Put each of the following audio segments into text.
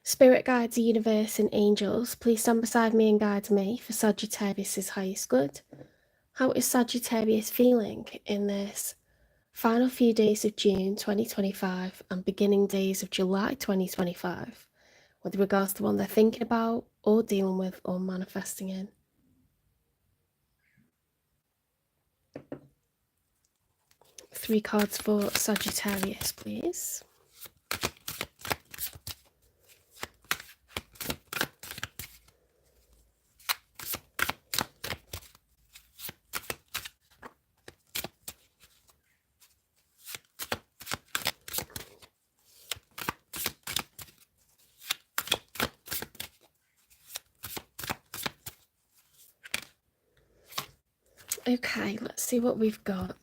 Spirit guides, the universe, and angels, please stand beside me and guide me for Sagittarius's highest good. How is Sagittarius feeling in this final few days of June 2025 and beginning days of July 2025 with regards to one they're thinking about or dealing with or manifesting in? Three cards for Sagittarius, please. Okay, let's see what we've got.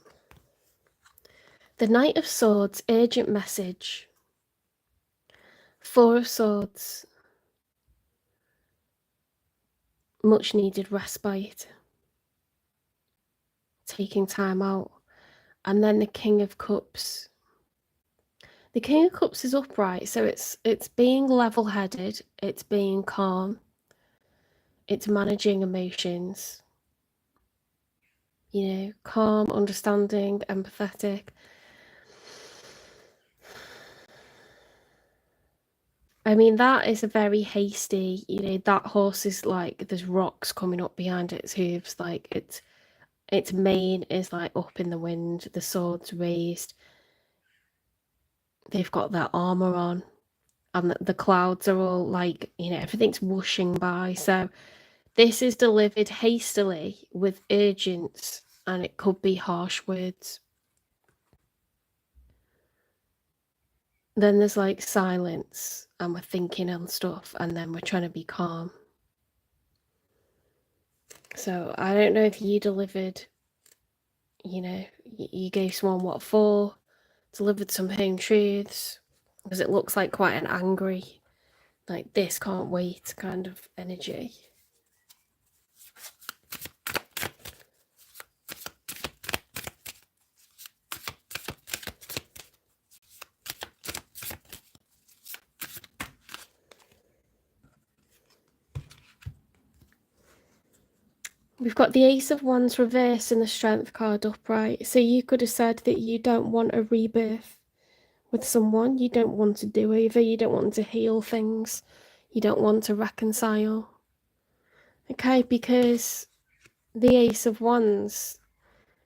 The Knight of Swords, urgent message. Four of Swords, much needed respite. Taking time out. And then the King of Cups. The King of Cups is upright, so it's being level-headed, it's being calm, it's managing emotions. You know, calm, understanding, empathetic. I mean, that is a very hasty, you know, that horse is like, there's rocks coming up behind its hooves, like its mane is like up in the wind, the sword's raised. They've got their armor on, and the clouds are all like, you know, everything's whooshing by. So this is delivered hastily with urgency, and it could be harsh words. Then there's like silence, and we're thinking on stuff, and then we're trying to be calm. So I don't know if you delivered, you know, you gave someone what for, delivered some home truths, because it looks like quite an angry, like this can't wait kind of energy. We've got the Ace of Wands reverse and the Strength card upright. So you could have said that you don't want a rebirth with someone. You don't want to do over. You don't want to heal things. You don't want to reconcile. Okay, because the Ace of Wands,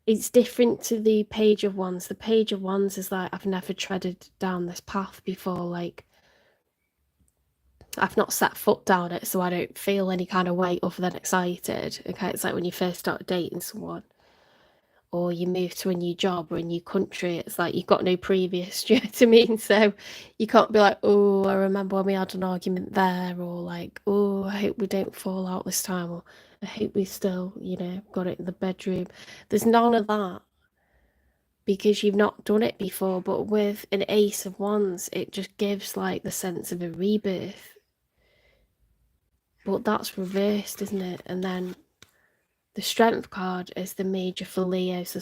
it's different to the Page of Wands. The Page of Wands is like, I've never treaded down this path before. Like, I've not set foot down it, so I don't feel any kind of way other than excited. Okay, it's like when you first start dating someone, or you move to a new job or a new country. It's like you've got no previous, do you know what I mean? So you can't be like, oh, I remember when we had an argument there, or like, oh, I hope we don't fall out this time, or I hope we still, you know, got it in the bedroom. There's none of that, because you've not done it before. But with an Ace of Wands, it just gives like the sense of a rebirth. But that's reversed, isn't it? And then the Strength card is the major for Leo. So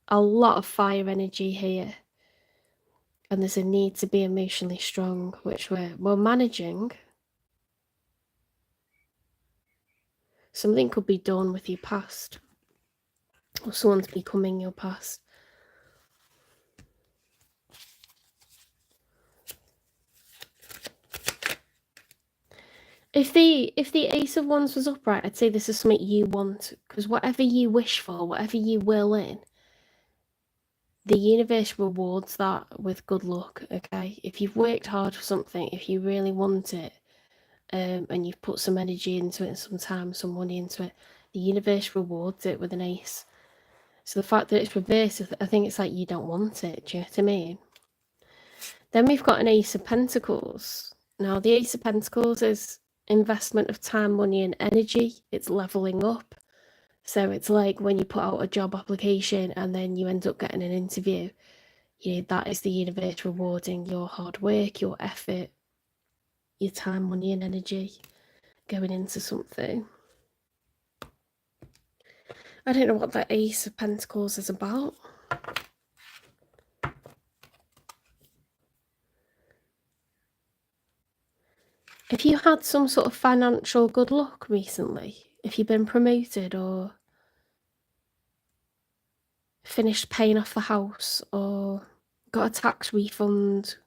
a lot of fire energy here. And there's a need to be emotionally strong, which we're managing. Something could be done with your past, or someone's becoming your past. If the Ace of Wands was upright, I'd say this is something you want, because whatever you wish for, whatever you will in, the universe rewards that with good luck. Okay, if you've worked hard for something, if you really want it, and you've put some energy into it, some time, some money into it, the universe rewards it with an ace. So the fact that it's reversed, I think it's like you don't want it. Do you know what I mean? Then we've got an Ace of Pentacles. Now the Ace of Pentacles is investment of time, money, and energy. It's leveling up. So it's like when you put out a job application and then you end up getting an interview. You know, that is the universe rewarding your hard work, your effort, your time, money, and energy going into something. I don't know what that Ace of Pentacles is about. Have you had some sort of financial good luck recently? Have you been promoted or finished paying off the house or got a tax refund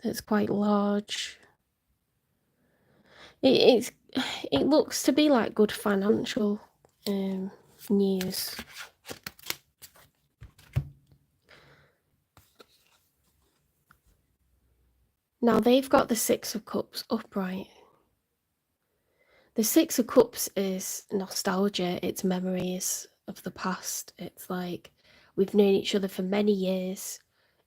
that's quite large? It looks to be like good financial news. Now they've got the Six of Cups upright. The Six of Cups is nostalgia, it's memories of the past. It's like we've known each other for many years.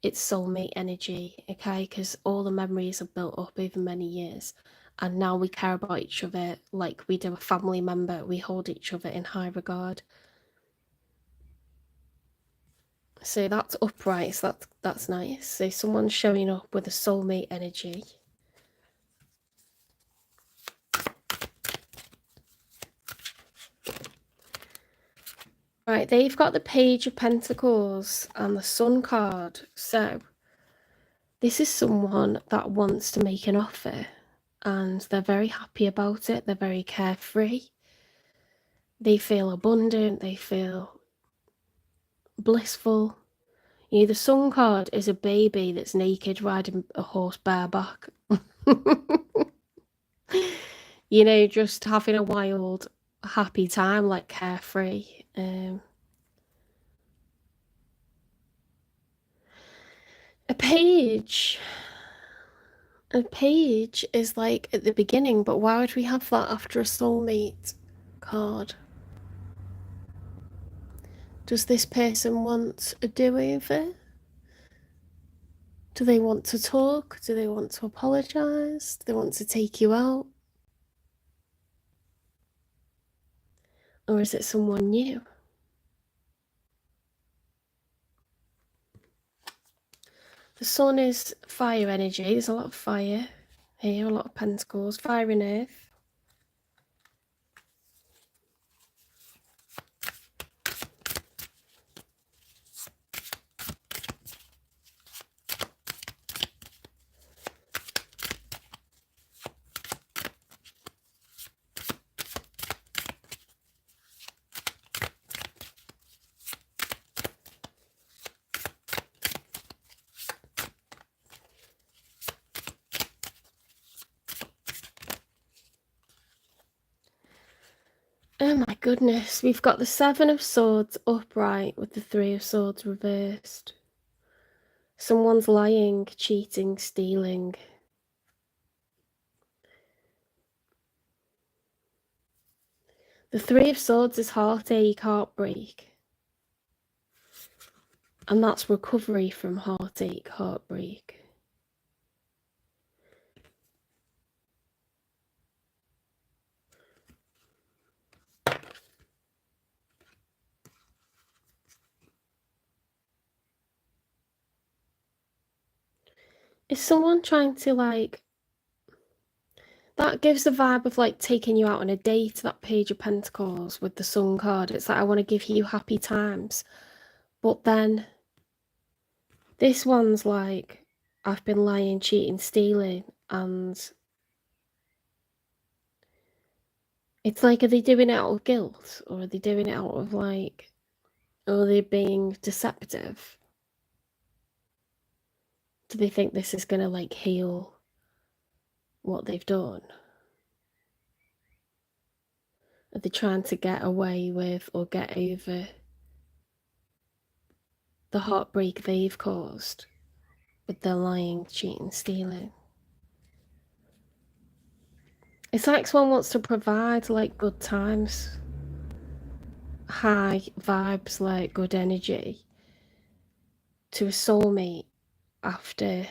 It's soulmate energy, okay? Because all the memories are built up over many years. And now we care about each other like we do a family member. We hold each other in high regard. So that's upright, so that's nice. So someone's showing up with a soulmate energy. Right, they've got the Page of Pentacles and the Sun card. So this is someone that wants to make an offer and they're very happy about it. They're very carefree. They feel abundant. They feel blissful. You know, the Sun card is a baby that's naked riding a horse bareback. You know, just having a wild, happy time, like carefree. A page is like at the beginning, but why would we have that after a soulmate card? Does this person want a do-over? Do they want to talk? Do they want to apologise? Do they want to take you out? Or is it someone new? The Sun is fire energy. There's a lot of fire here, a lot of pentacles, fire and earth. Oh my goodness, we've got the Seven of Swords upright with the Three of Swords reversed. Someone's lying, cheating, stealing. The Three of Swords is heartache, heartbreak. And that's recovery from heartache, heartbreak. Is someone trying to like... That gives the vibe of like taking you out on a date, that Page of Pentacles with the Sun card. It's like, I want to give you happy times. But then this one's like, I've been lying, cheating, stealing, and it's like, are they doing it out of guilt? Or are they doing it out of like, or are they being deceptive? Do they think this is going to like heal what they've done? Are they trying to get away with or get over the heartbreak they've caused with their lying, cheating, stealing? It's like someone wants to provide like good times, high vibes, like good energy to a soulmate after.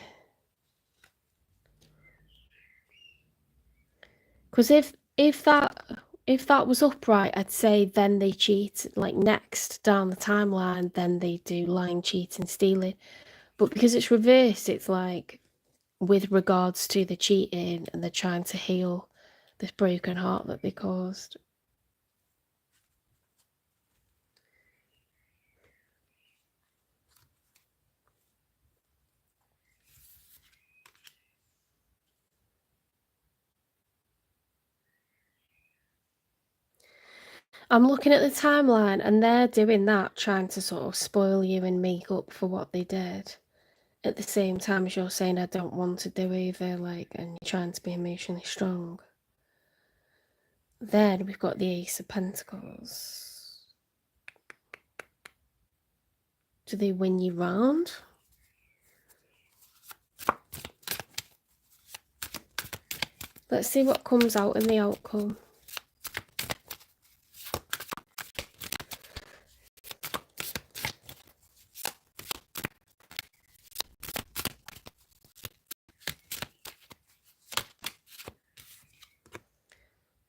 Because if that was upright, I'd say then they cheat, like next down the timeline, then they do lying, cheating, stealing. But because it's reversed, it's like with regards to the cheating and they're trying to heal this broken heart that they caused. I'm looking at the timeline and they're doing that, trying to sort of spoil you and make up for what they did. At the same time as you're saying, I don't want to do either, like, and you're trying to be emotionally strong. Then we've got the Ace of Pentacles. Do they win you round? Let's see what comes out in the outcome.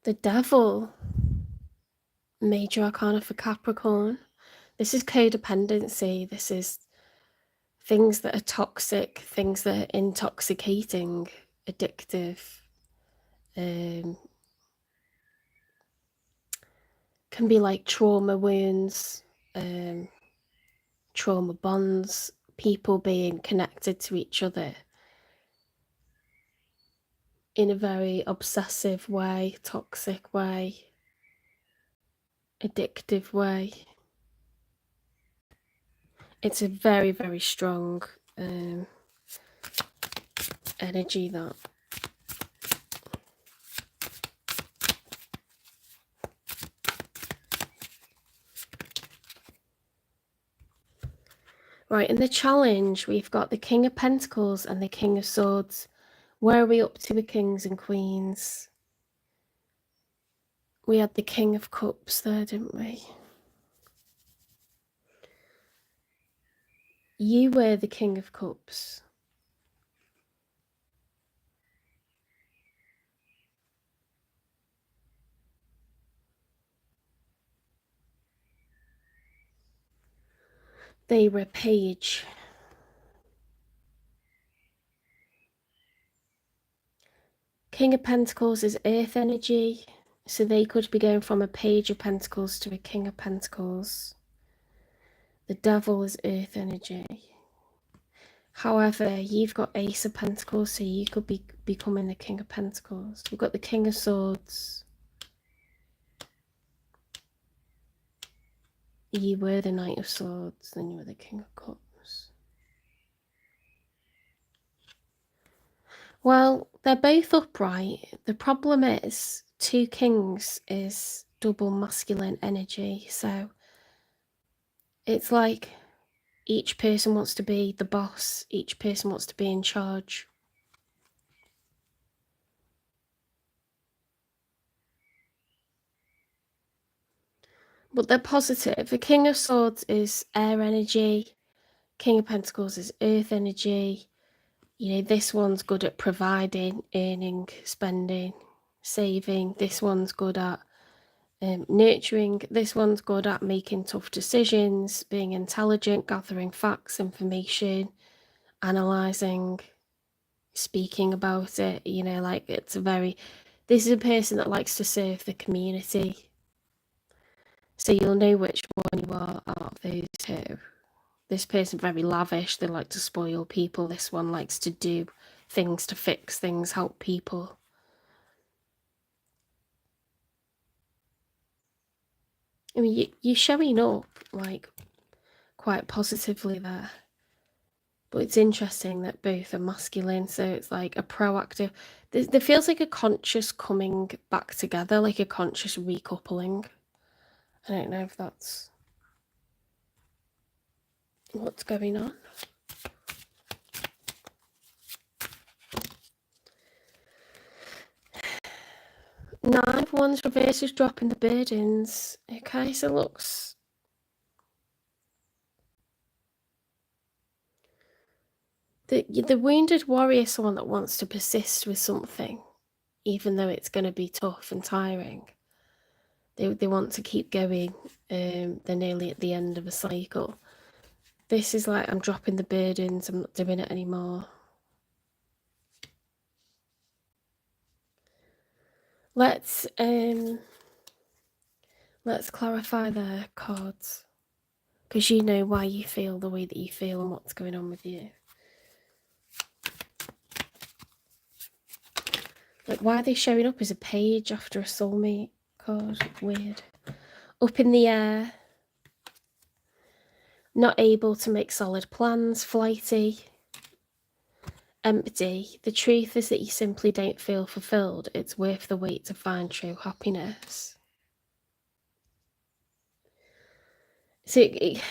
The Devil. Major Arcana for Capricorn. This is codependency. This is things that are toxic, things that are intoxicating, addictive. Can be like trauma wounds, trauma bonds, people being connected to each other in a very obsessive way, toxic way, addictive way. It's a very, very strong energy, that. Right, in the challenge, we've got the King of Pentacles and the King of Swords. Where are we up to with Kings and Queens? We had the King of Cups there, didn't we? You were the King of Cups. They were a page. King of Pentacles is earth energy, so they could be going from a Page of Pentacles to a King of Pentacles. The Devil is earth energy. However, you've got Ace of Pentacles, so you could be becoming the King of Pentacles. We've got the King of Swords. You were the Knight of Swords, then you were the King of Cups. Well, they're both upright. The problem is, two kings is double masculine energy, so it's like each person wants to be the boss, each person wants to be in charge. But they're positive. The King of Swords is air energy, King of Pentacles is earth energy. You know, this one's good at providing, earning, spending, saving. This one's good at nurturing. This one's good at making tough decisions, being intelligent, gathering facts, information, analysing, speaking about it. You know, like, it's a very... This is a person that likes to serve the community. So you'll know which one you are out of those two. This person very lavish, they like to spoil people. This one likes to do things, to fix things, help people. I mean, you're showing up, like, quite positively there. But it's interesting that both are masculine, so it's like a proactive... There feels like a conscious coming back together, like a conscious recoupling. I don't know if that's what's going on. Nine of Wands reverse is dropping the burdens. Okay, so looks... The wounded warrior is someone that wants to persist with something, even though it's going to be tough and tiring. They want to keep going. They're nearly at the end of a cycle. This is like, I'm dropping the burdens, I'm not doing it anymore. Let's clarify the cards, because you know why you feel the way that you feel and what's going on with you. Like, why are they showing up as a page after a soulmate card? Weird. up in the air, not able to make solid plans, flighty, empty. The truth is that you simply don't feel fulfilled. It's worth the wait to find true happiness. So it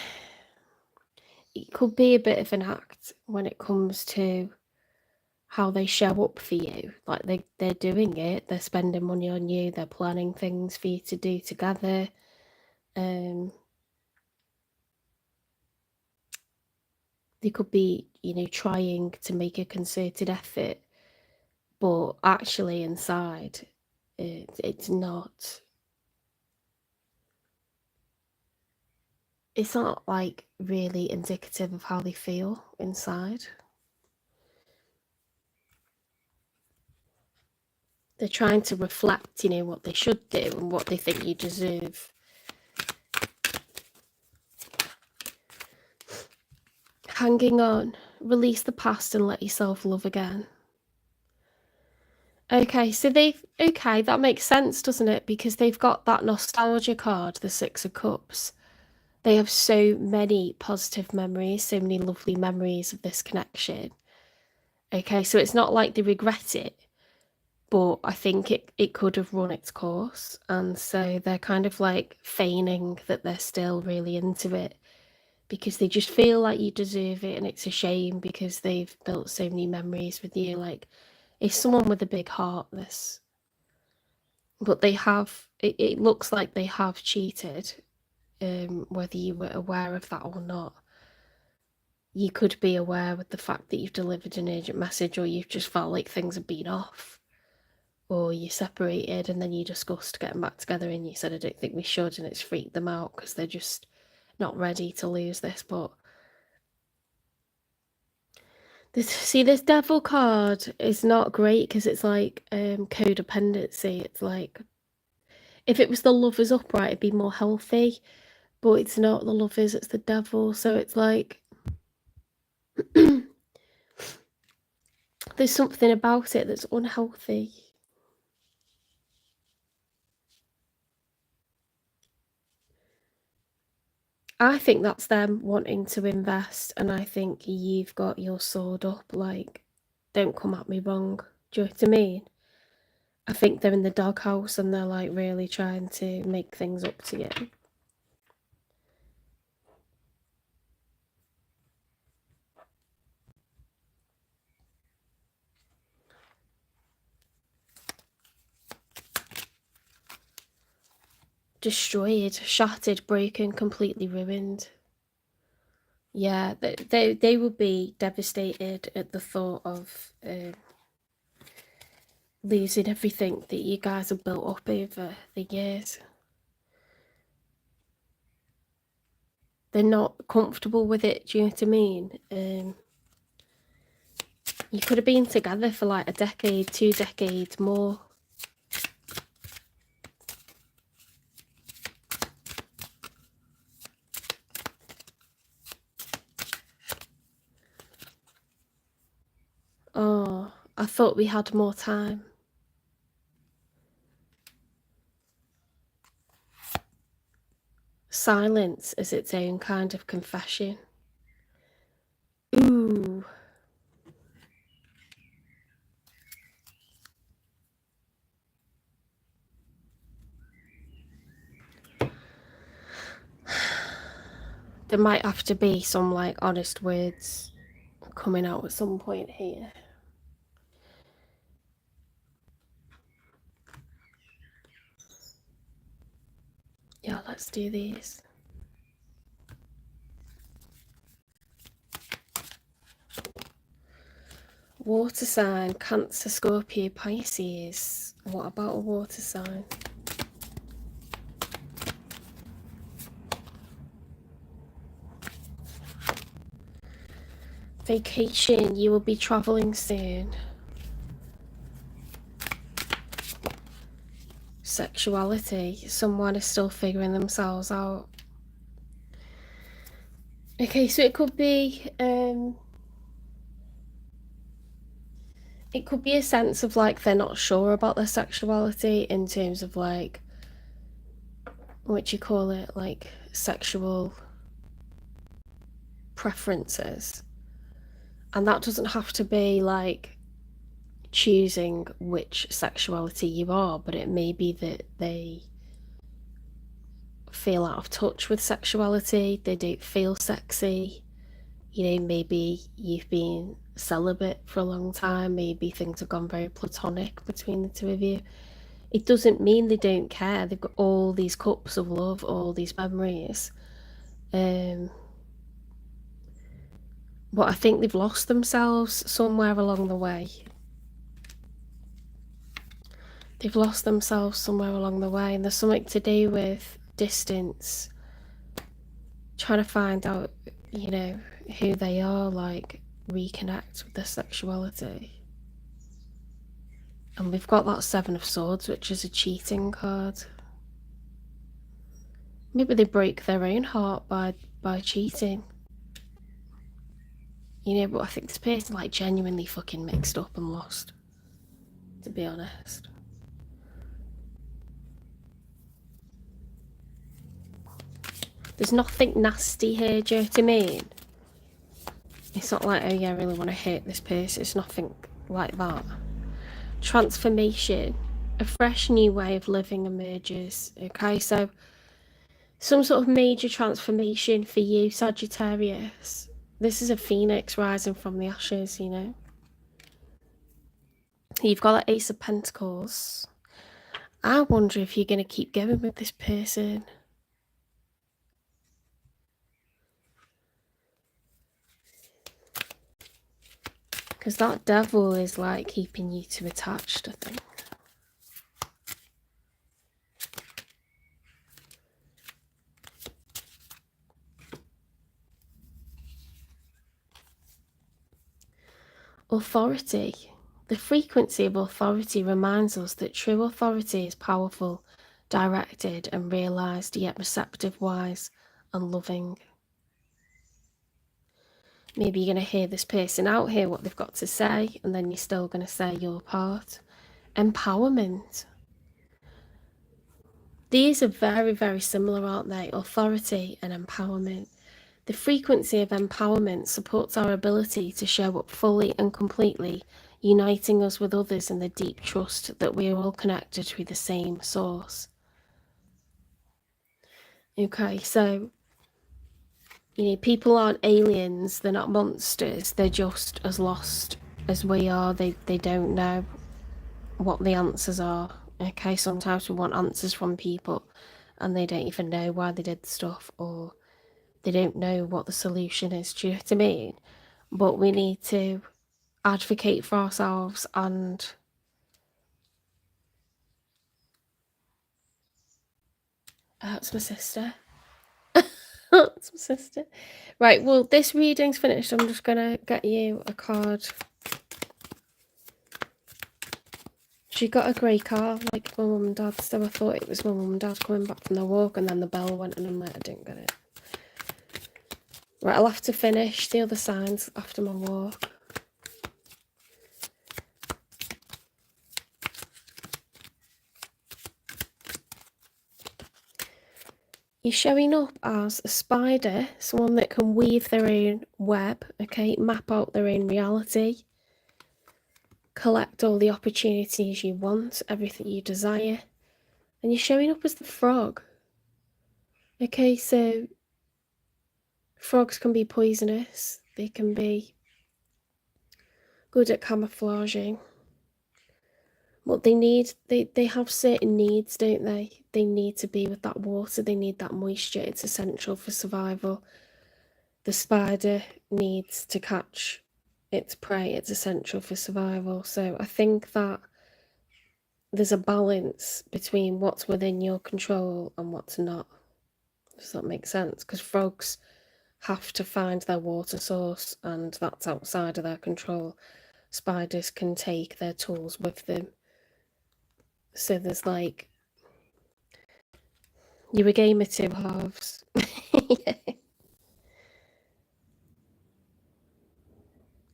could be a bit of an act when it comes to how they show up for you. Like they're doing it, they're spending money on you, they're planning things for you to do together. They could be, trying to make a concerted effort, but actually inside, it's not like really indicative of how they feel inside. They're trying to reflect, what they should do and what they think you deserve. Hanging on, release the past and let yourself love again. Okay, so that makes sense, doesn't it? Because they've got that nostalgia card, the Six of Cups. They have so many positive memories, so many lovely memories of this connection. Okay, so it's not like they regret it, but I think it could have run its course. And so they're kind of like feigning that they're still really into it because they just feel like you deserve it. And it's a shame because they've built so many memories with you. Like, it's someone with a big heart, this. But they have, it looks like they have cheated, whether you were aware of that or not. You could be aware with the fact that you've delivered an urgent message, or you've just felt like things have been off, or you separated and then you discussed getting back together and you said, I don't think we should, and it's freaked them out because they're just not ready to lose this. But this devil card is not great because it's like codependency. It's like, if it was the Lovers upright, it'd be more healthy, but it's not the Lovers, it's the devil. So it's like there's something about it that's unhealthy. I think that's them wanting to invest, and I think you've got your sword up, like, don't come at me wrong. Do you know what I mean? I think they're in the doghouse and they're like really trying to make things up to you. Destroyed, shattered, broken, completely ruined. Yeah, they would be devastated at the thought of losing everything that you guys have built up over the years. They're not comfortable with it, do you know what I mean? You could have been together for like a decade, 2 decades more. Oh, I thought we had more time. Silence is its own kind of confession. Ooh. There might have to be some like honest words coming out at some point here. Yeah, let's do these. Water sign, Cancer, Scorpio, Pisces. What about a water sign? Vacation, you will be traveling soon. Sexuality, someone is still figuring themselves out. Okay, so it could be a sense of like they're not sure about their sexuality, in terms of like what do you call it, like sexual preferences. And that doesn't have to be like choosing which sexuality you are, but it may be that they feel out of touch with sexuality, they don't feel sexy. You know, maybe you've been celibate for a long time, maybe things have gone very platonic between the two of you. It doesn't mean they don't care. They've got all these cups of love, all these memories. But I think they've lost themselves somewhere along the way. They've lost themselves somewhere along the way, and there's something to do with distance, trying to find out, you know, who they are, like reconnect with their sexuality. And we've got that Seven of Swords, which is a cheating card. Maybe they break their own heart by cheating. You know, but I think this person like genuinely fucking mixed up and lost, to be honest. There's nothing nasty here, do you know what I mean? It's not like, oh yeah, I really want to hate this person. It's nothing like that. Transformation. A fresh new way of living emerges. Okay, so some sort of major transformation for you, Sagittarius. This is a phoenix rising from the ashes, you know. You've got that Ace of Pentacles. I wonder if you're going to keep going with this person. Because that devil is like keeping you two attached, I think. Authority. The frequency of authority reminds us that true authority is powerful, directed and realised, yet receptive, wise and loving. Maybe you're going to hear this person out, hear what they've got to say, and then you're still going to say your part. Empowerment. These are very, very similar, aren't they? Authority and empowerment. The frequency of empowerment supports our ability to show up fully and completely, uniting us with others in the deep trust that we are all connected through the same source. Okay, so, you know, people aren't aliens, they're not monsters, they're just as lost as we are. They don't know what the answers are. Okay, sometimes we want answers from people and they don't even know why they did the stuff, or they don't know what the solution is. Do you know what I mean? But we need to advocate for ourselves. And that's my sister. That's my sister. Right, well, this reading's finished. I'm just gonna get you a card. She got a grey car like my mum and dad, so I thought it was my mum and dad coming back from their walk, and then the bell went and I'm like, I didn't get it. Right, I'll have to finish the other signs after my walk. You're showing up as a spider, someone that can weave their own web, okay, map out their own reality, collect all the opportunities you want, everything you desire. And you're showing up as the frog. Okay, so frogs can be poisonous, they can be good at camouflaging, but they have certain needs, don't they? They need to be with that water, they need that moisture, it's essential for survival. The spider needs to catch its prey, it's essential for survival. So I think that there's a balance between what's within your control and what's not. Does that make sense? Because frogs have to find their water source, and that's outside of their control. Spiders can take their tools with them. So there's like, you're a game of two halves. Yeah.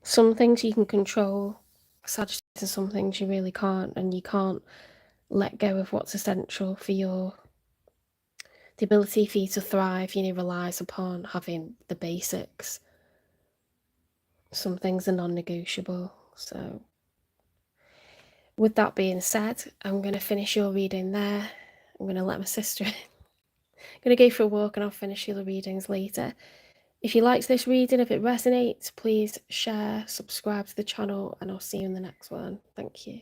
Some things you can control, Sagittarius, and some things you really can't, and you can't let go of what's essential for your The ability for you to thrive, relies upon having the basics. Some things are non-negotiable. So with that being said, I'm going to finish your reading there. I'm going to let my sister in. I'm going to go for a walk and I'll finish your readings later. If you liked this reading, if it resonates, please share, subscribe to the channel, and I'll see you in the next one. Thank you.